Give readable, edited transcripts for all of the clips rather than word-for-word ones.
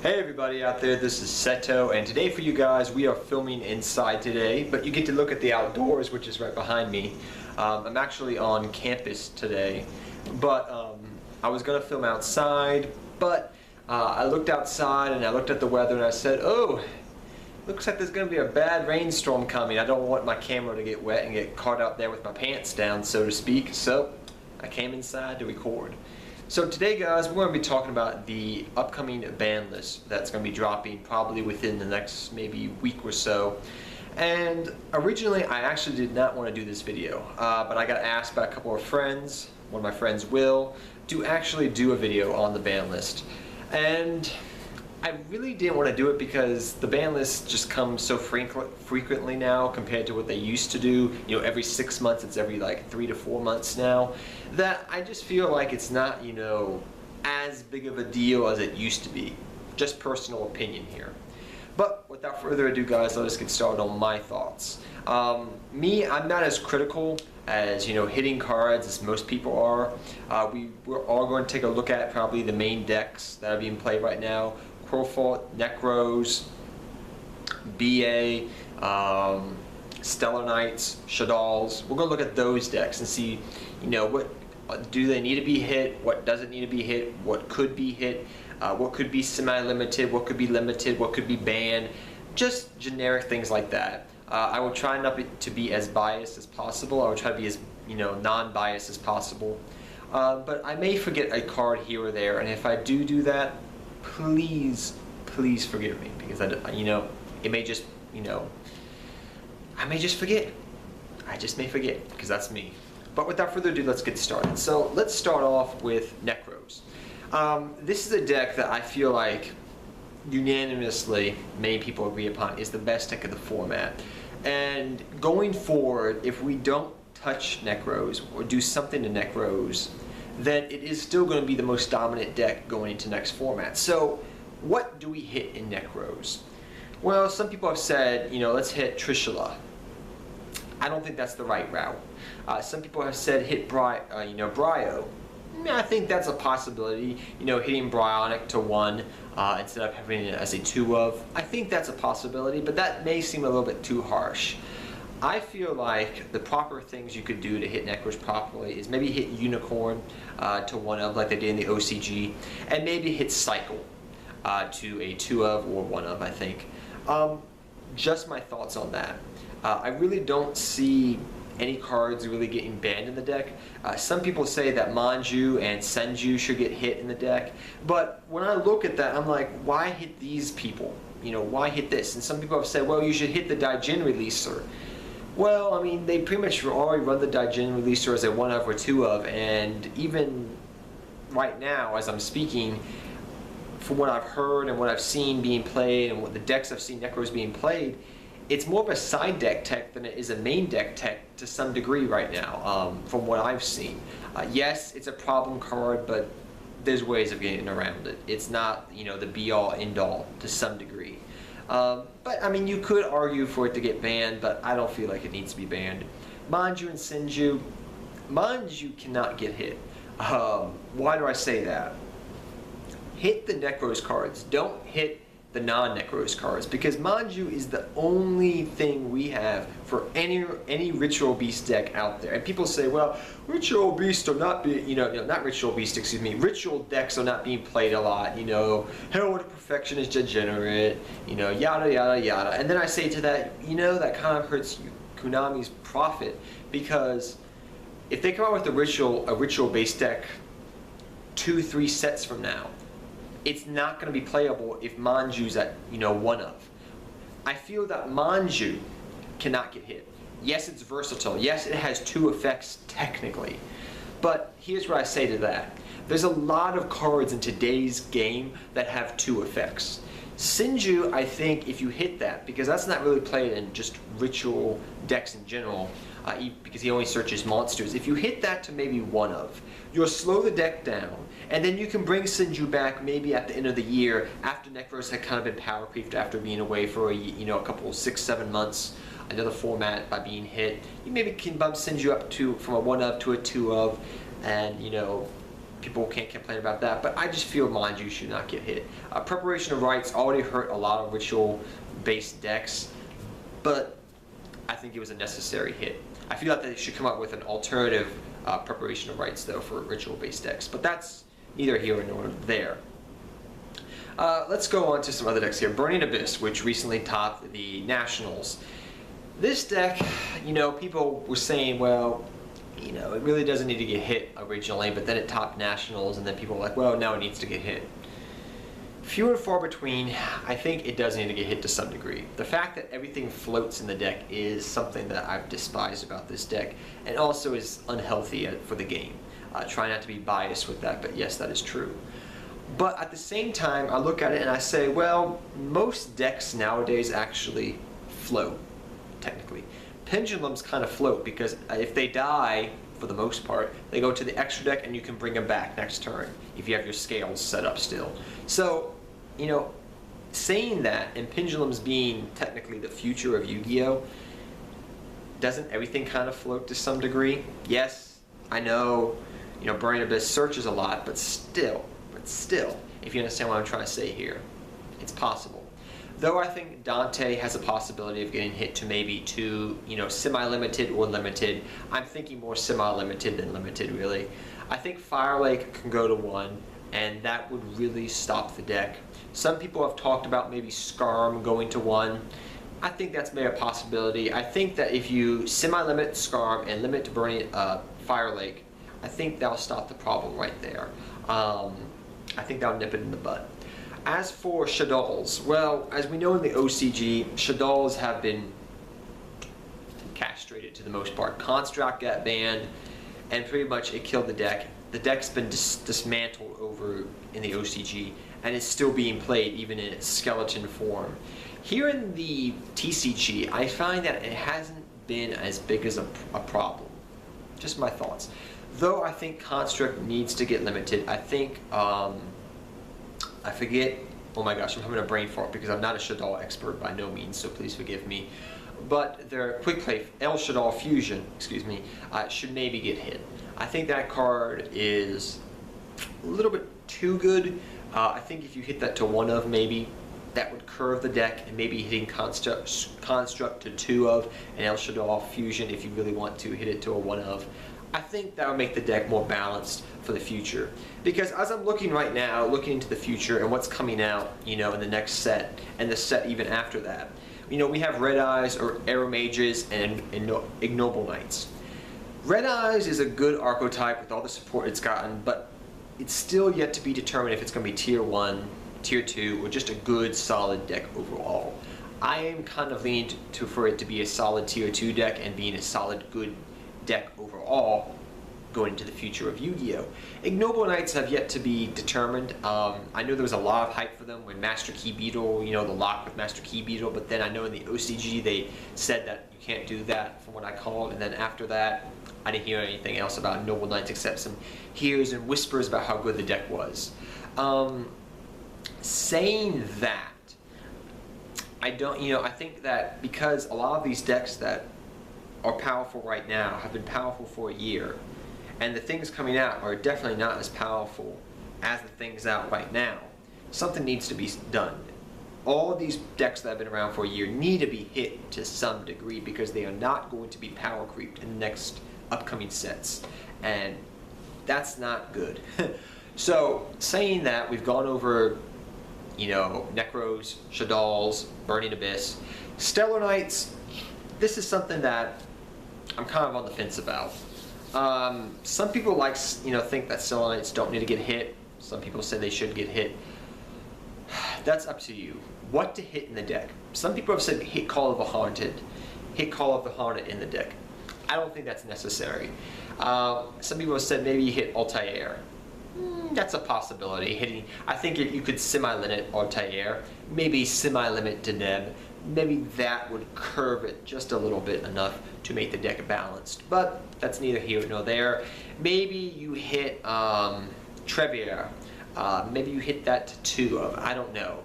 Hey everybody out there, this is Seto, and today for you guys we are filming inside today, but you get to look at the outdoors, which is right behind me. I'm actually on campus today, but I was going to film outside, but I looked outside and I looked at the weather and I said, oh, looks like there's going to be a bad rainstorm coming. I don't want my camera to get wet and get caught out there with my pants down, so to speak, so I came inside to record. So today guys, we're going to be talking about the upcoming ban list that's going to be dropping probably within the next maybe week or so. And originally I actually did not want to do this video, but I got asked by a couple of friends, one of my friends Will, to actually do a video on the ban list. And I really didn't want to do it because the ban list just comes so frequently now compared to what they used to do. You know, every 6 months, it's every like 3 to 4 months now, that I just feel like it's not, you know, as big of a deal as it used to be. Just personal opinion here. But without further ado guys, let us get started on my thoughts. I'm not as critical as, you know, hitting cards as most people are. We're all going to take a look at probably the main decks that are being played right now. Qliphort, Nekroz, BA, Stellarknights, Shaddolls. We're going to look at those decks and see, you know, what do they need to be hit, what doesn't need to be hit, what could be hit, what could be semi-limited, what could be limited, what could be banned, just generic things like that. I will try not to be as biased as possible. I will try to be as, you know, non-biased as possible. But I may forget a card here or there, and if I do that, please forgive me, because you know, it may just, you know, I may just forget. I just may forget, because that's me. But without further ado, let's get started. So let's start off with Nekroz. This is a deck that I feel like unanimously many people agree upon is the best deck of the format. And going forward, if we don't touch Nekroz or do something to Nekroz, then it is still going to be the most dominant deck going into next format. So what do we hit in Nekroz? Well, some people have said, you know, let's hit Trishula. I don't think that's the right route. Some people have said hit Bryo. I think that's a possibility, you know, hitting Bryonic to 1 instead of having it as a 2 of. I think that's a possibility, but that may seem a little bit too harsh. I feel like the proper things you could do to hit Nekroz properly is maybe hit Unicorn to 1 of like they did in the OCG, and maybe hit Cycle to a 2 of or 1 of, I think. Just my thoughts on that. I really don't see any cards really getting banned in the deck. Some people say that Manju and Senju should get hit in the deck, but when I look at that, I'm like, why hit these people? You know, why hit this? And some people have said, well, you should hit the Daijin releaser. Well, I mean, they pretty much already run the Daijin releaser as a 1 of or 2 of, and even right now, as I'm speaking, from what I've heard and what I've seen being played and what the decks I've seen Nekroz being played, it's more of a side deck tech than it is a main deck tech to some degree right now, from what I've seen. Yes, it's a problem card, but there's ways of getting around it. It's not, you know, the be-all, end-all to some degree. But I mean, you could argue for it to get banned, but I don't feel like it needs to be banned. Manju and Senju, Manju cannot get hit. Why do I say that? Hit the Nekroz cards. Don't hit the non-Nekroz cards, because Manju is the only thing we have for any Ritual Beast deck out there. And people say, well, Ritual Beast are not being, not Ritual Beast, excuse me, Ritual decks are not being played a lot, you know, Herald of Perfection is degenerate, you know, yada yada yada. And then I say to that, you know, that kind of hurts Konami's profit, because if they come out with a Ritual based deck 2-3 sets from now, it's not going to be playable if Manju's at, you know, 1 of. I feel that Manju cannot get hit. Yes, it's versatile. Yes, it has 2 effects technically. But here's what I say to that. There's a lot of cards in today's game that have 2 effects. Senju, I think, if you hit that, because that's not really played in just Ritual decks in general, because he only searches monsters. If you hit that to maybe 1 of, you'll slow the deck down, and then you can bring Senju back maybe at the end of the year after Nekroz had kind of been power creeped after being away for a couple 6-7 months, another format by being hit. You maybe can bump Senju up from a 1 of to a 2 of, and People can't complain about that, but I just feel mind you should not get hit. Preparation of Rites already hurt a lot of ritual-based decks, but I think it was a necessary hit. I feel like they should come up with an alternative Preparation of Rites, though, for ritual-based decks, but that's neither here nor there. Let's go on to some other decks here. Burning Abyss, which recently topped the Nationals. This deck, you know, people were saying, well, you know, it really doesn't need to get hit originally, but then it topped Nationals, and then people were like, well, now it needs to get hit. Few and far between. I think it does need to get hit to some degree. The fact that everything floats in the deck is something that I've despised about this deck, and also is unhealthy for the game. Try not to be biased with that, but yes, that is true. But at the same time, I look at it and I say, well, most decks nowadays actually float, technically. Pendulums kind of float because if they die, for the most part, they go to the extra deck and you can bring them back next turn if you have your scales set up still. So, you know, saying that, and pendulums being technically the future of Yu-Gi-Oh!, doesn't everything kind of float to some degree? Yes, I know, you know, Burning Abyss searches a lot, but still, if you understand what I'm trying to say here, it's possible. Though I think Dante has a possibility of getting hit to maybe 2, you know, semi-limited or limited. I'm thinking more semi-limited than limited, really. I think Firelake can go to 1, and that would really stop the deck. Some people have talked about maybe Skarm going to 1. I think that's maybe a possibility. I think that if you semi-limit Skarm and limit to Burning Firelake, I think that'll stop the problem right there. I think that'll nip it in the bud. As for Shaddolls, well, as we know in the OCG, Shaddolls have been castrated to the most part. Construct got banned, and pretty much it killed the deck. The deck's been dismantled over in the OCG, and it's still being played even in its skeleton form. Here in the TCG, I find that it hasn't been as big as a problem. Just my thoughts. Though I think Construct needs to get limited. I think, I forget, oh my gosh, I'm having a brain fart because I'm not a Shaddoll expert by no means, so please forgive me. But their quick play, El Shaddoll Fusion, excuse me, should maybe get hit. I think that card is a little bit too good. I think if you hit that to 1 of maybe, that would curve the deck, and maybe hitting Construct to 2 of, and El Shaddoll Fusion if you really want to hit it to a 1 of. I think that would make the deck more balanced for the future. Because as I'm looking right now, looking into the future and what's coming out, you know, in the next set, and the set even after that, you know, we have Red Eyes or Arrow Mages and Ignoble Knights. Red Eyes is a good archetype with all the support it's gotten, but it's still yet to be determined if it's going to be Tier 1, Tier 2, or just a good, solid deck overall. I am kind of leaning for it to be a solid Tier 2 deck and being a solid, good deck overall going into the future of Yu-Gi-Oh! Ignoble Knights have yet to be determined. I know there was a lot of hype for them when Master Key Beetle, you know, the lock with Master Key Beetle, but then I know in the OCG they said that you can't do that from what I called, and then after that I didn't hear anything else about Ignoble Knights except some hears and whispers about how good the deck was. Saying that, I don't, you know, I think that because a lot of these decks that are powerful right now have been powerful for a year, and the things coming out are definitely not as powerful as the things out right now. Something needs to be done. All of these decks that have been around for a year need to be hit to some degree because they are not going to be power creeped in the next upcoming sets, and that's not good. So saying that, we've gone over, you know, Nekroz, Shaddolls, Burning Abyss, Stellarknights. This is something that I'm kind of on the fence about. Some people think that Stellarknights don't need to get hit. Some people say they should get hit. That's up to you. What to hit in the deck. Some people have said hit Call of the Haunted. Hit Call of the Haunted in the deck. I don't think that's necessary. Some people have said maybe hit Altair. That's a possibility. I think you could semi-limit Altair. Maybe semi-limit Deneb. Maybe that would curve it just a little bit enough to make the deck balanced, but that's neither here nor there. Maybe you hit Trevier. Maybe you hit that to 2 of. I don't know.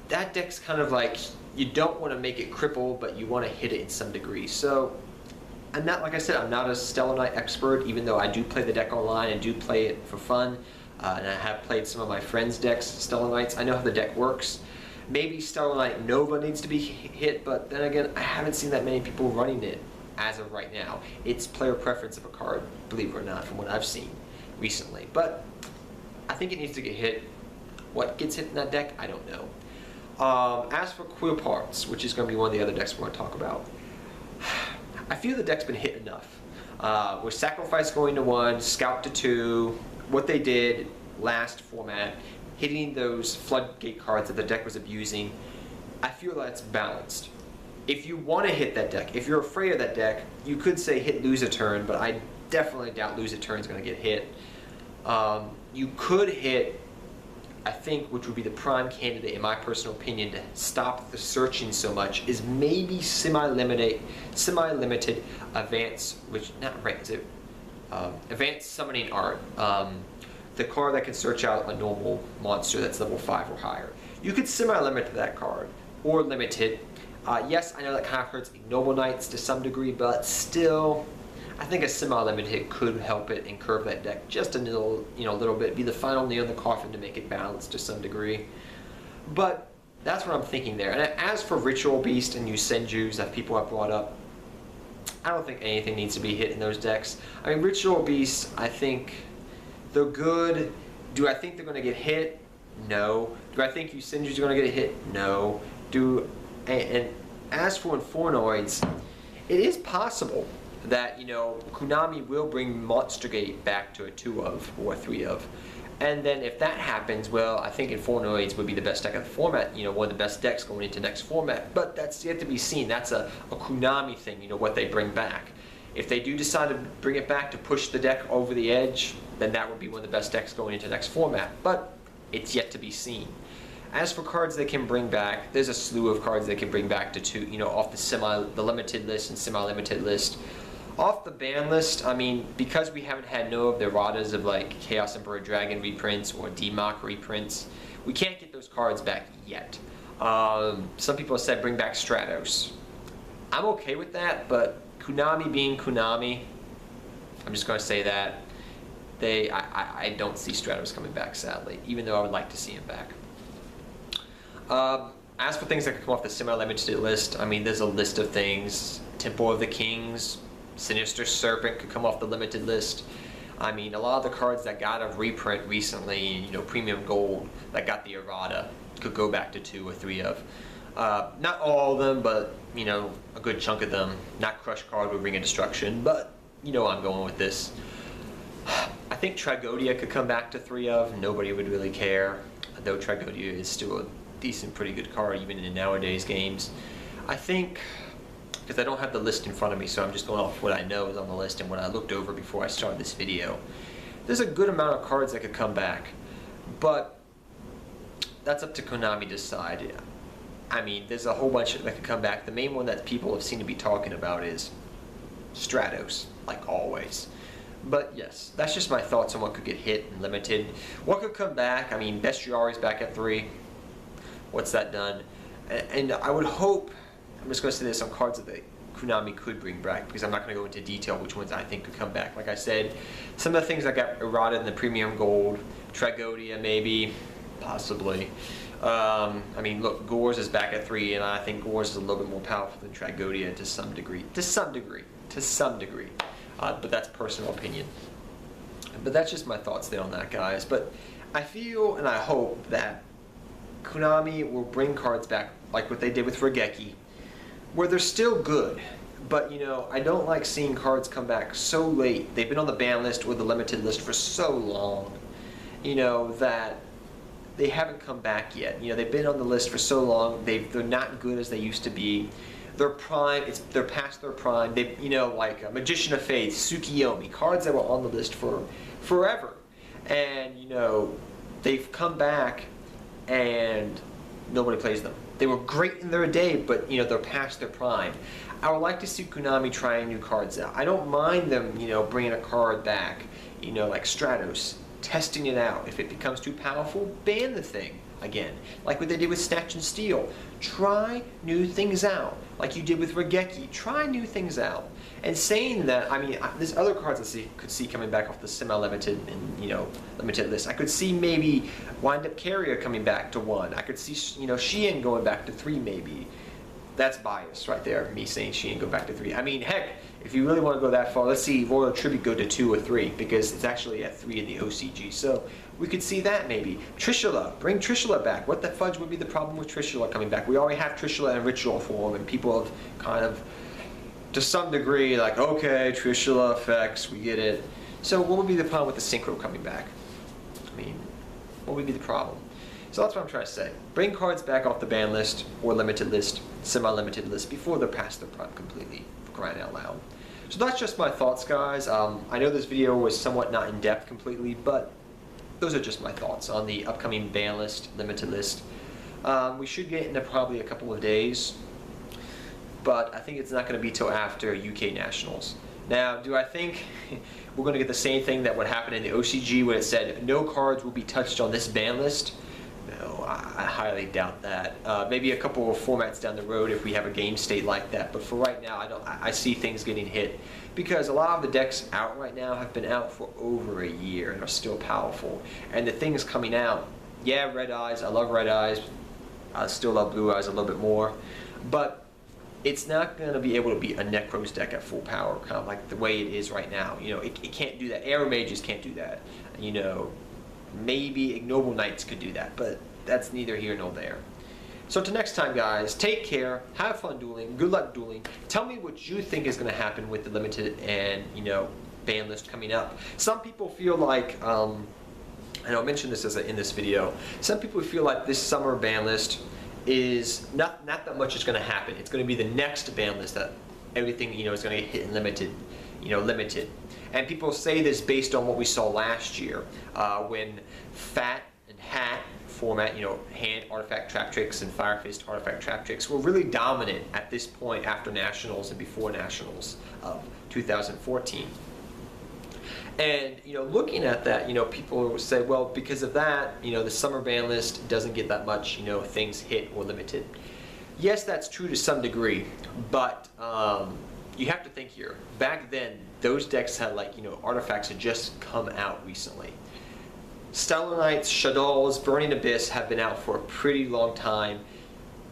That deck's kind of like, you don't want to make it cripple, but you want to hit it in some degree. So I'm not, like I said, I'm not a Stellarknight expert, even though I do play the deck online and do play it for fun. And I have played some of my friends' decks, Stellarknights. I know how the deck works. Maybe Stellarknight Nova needs to be hit, but then again, I haven't seen that many people running it as of right now. It's player preference of a card, believe it or not, from what I've seen recently. But I think it needs to get hit. What gets hit in that deck, I don't know. As for Qliphort, which is going to be one of the other decks we're going to talk about, I feel the deck's been hit enough. With Sacrifice going to 1, Scout to 2, what they did last format, hitting those floodgate cards that the deck was abusing, I feel that's balanced. If you want to hit that deck, if you're afraid of that deck, you could say hit lose a turn, but I definitely doubt lose a turn is going to get hit. You could hit, I think, which would be the prime candidate in my personal opinion to stop the searching so much, is maybe semi-limited advanced, which not right, is it? Advanced Summoning Art. The card that can search out a normal monster that's level 5 or higher. You could semi-limit that card, or limit it. Yes, I know that kind of hurts Ignoble Knights to some degree, but still, I think a semi-limited could help it and curve that deck just a little bit, be the final nail in the coffin to make it balanced to some degree. But that's what I'm thinking there. And as for Ritual Beast and Yusenjus that people have brought up, I don't think anything needs to be hit in those decks. I mean, Ritual Beasts, I think they're good. Do I think they're going to get hit? No. Do I think Yusenjus are going to get hit? No. And as for Infernoids, it is possible that, Konami will bring Monstergate back to a 2 of or a 3 of. And then if that happens, well, I think Infernoids would be the best deck of the format, one of the best decks going into next format. But that's yet to be seen. That's a Konami thing, what they bring back. If they do decide to bring it back to push the deck over the edge, then that would be one of the best decks going into next format. But it's yet to be seen. As for cards they can bring back, there's a slew of cards they can bring back to 2, off the limited list and semi-limited list. Off the ban list, I mean, because we haven't had no of the erratas of like Chaos Emperor Dragon reprints or D-Mock reprints, we can't get those cards back yet. Some people have said bring back Stratos. I'm okay with that, but Konami being Konami, I'm just going to say that, I don't see Stratos coming back, sadly, even though I would like to see him back. As for things that could come off the semi-limited list, I mean, there's a list of things. Temple of the Kings, Sinister Serpent could come off the limited list. I mean, a lot of the cards that got a reprint recently, Premium Gold, that got the errata, could go back to 2 or 3 of. Not all of them, but, a good chunk of them. Not Crush Card would Ring of Destruction, but, I'm going with this. I think Tragodia could come back to 3 of. Nobody would really care, though Tragodia is still a decent, pretty good card, even in nowadays games. I think, because I don't have the list in front of me, so I'm just going off what I know is on the list and what I looked over before I started this video. There's a good amount of cards that could come back, but that's up to Konami to decide. I mean, there's a whole bunch that could come back. The main one that people have seemed to be talking about is Stratos, like always. But yes, that's just my thoughts on what could get hit and limited. What could come back? I mean, Bestiari's back at 3. What's that done? And I would hope, I'm just going to say this on cards that Konami could bring back, because I'm not going to go into detail which ones I think could come back. Like I said, some of the things that got errata in the Premium Gold, Tragodia maybe, possibly. I mean, look, Gores is back at 3, and I think Gores is a little bit more powerful than Tragodia to some degree. But that's personal opinion. But that's just my thoughts there on that, guys. But I feel and I hope that Konami will bring cards back like what they did with Regeki, where they're still good, but I don't like seeing cards come back so late. They've been on the ban list or the limited list for so long, that they haven't come back yet. They've been on the list for so long. They're not good as they used to be. Their prime, they're past their prime. They, like Magician of Faith, Tsukiyomi, cards that were on the list for forever, and they've come back and nobody plays them. They were great in their day, but they're past their prime. I would like to see Konami trying new cards out. I don't mind them, bringing a card back, like Stratos, testing it out. If it becomes too powerful, ban the thing. again. Like what they did with Snatch and Steal. Try new things out. Like you did with Regeki. Try new things out. And saying that, I mean, there's other cards I could see coming back off the semi-limited and, you know, limited list. I could see maybe Wind-Up Carrier coming back to 1. I could see, you know, Shein going back to 3 maybe. That's bias right there, me saying Shein go back to 3. I mean, heck, if you really want to go that far, let's see Royal Tribute go to 2 or 3, because it's actually at 3 in the OCG. So we could see that maybe. Trishula, bring Trishula back. What the fudge would be the problem with Trishula coming back? We already have Trishula in ritual form, and people have kind of, to some degree, like, okay, Trishula effects, we get it. So what would be the problem with the Synchro coming back? I mean, what would be the problem? So that's what I'm trying to say. Bring cards back off the ban list, or limited list, semi-limited list, before they're past their prime completely, for crying out loud. So that's just my thoughts, guys. I know this video was somewhat not in depth completely, but those are just my thoughts on the upcoming ban list, limited list. We should get into probably a couple of days, but I think it's not going to be till after UK Nationals. Now, do I think we're going to get the same thing that would happen in the OCG when it said no cards will be touched on this ban list? No, I highly doubt that. Maybe a couple of formats down the road if we have a game state like that, but for right now, I see things getting hit, because a lot of the decks out right now have been out for over a year and are still powerful. And the things coming out, yeah, Red Eyes, I love Red Eyes, I still love Blue Eyes a little bit more, but it's not going to be able to be a Nekroz deck at full power, kind of like the way it is right now. You know, it can't do that. Arrow Mages can't do that. You know, maybe Ignoble Knights could do that, but that's neither here nor there. So till next time, guys, take care, have fun dueling, good luck dueling. Tell me what you think is going to happen with the limited and, you know, ban list coming up. Some people feel like, and I'll mention this in this video, some people feel like this summer ban list is not that much is going to happen. It's going to be the next ban list that everything, you know, is going to get hit in limited, you know, limited. And people say this based on what we saw last year, when Fat and Hat format, you know, Hand Artifact Trap Tricks and Fire Fist Artifact Trap Tricks were really dominant at this point after Nationals and before Nationals of 2014. And, you know, looking at that, you know, people will say, well, because of that, you know, the summer ban list doesn't get that much, you know, things hit or limited. Yes, that's true to some degree, but you have to think here. Back then, those decks had, like, you know, artifacts had just come out recently. Stellarknights, Shaddolls, Burning Abyss have been out for a pretty long time,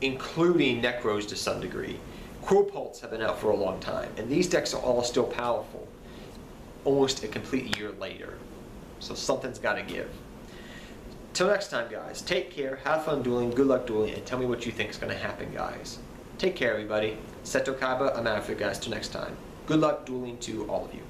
including Nekroz to some degree. Qliphorts have been out for a long time, and these decks are all still powerful, almost a complete year later. So something's got to give. Till next time, guys, take care, have fun dueling, good luck dueling, and tell me what you think is going to happen, guys. Take care, everybody. Seto Kaiba, I'm out of here, guys. Till next time. Good luck dueling to all of you.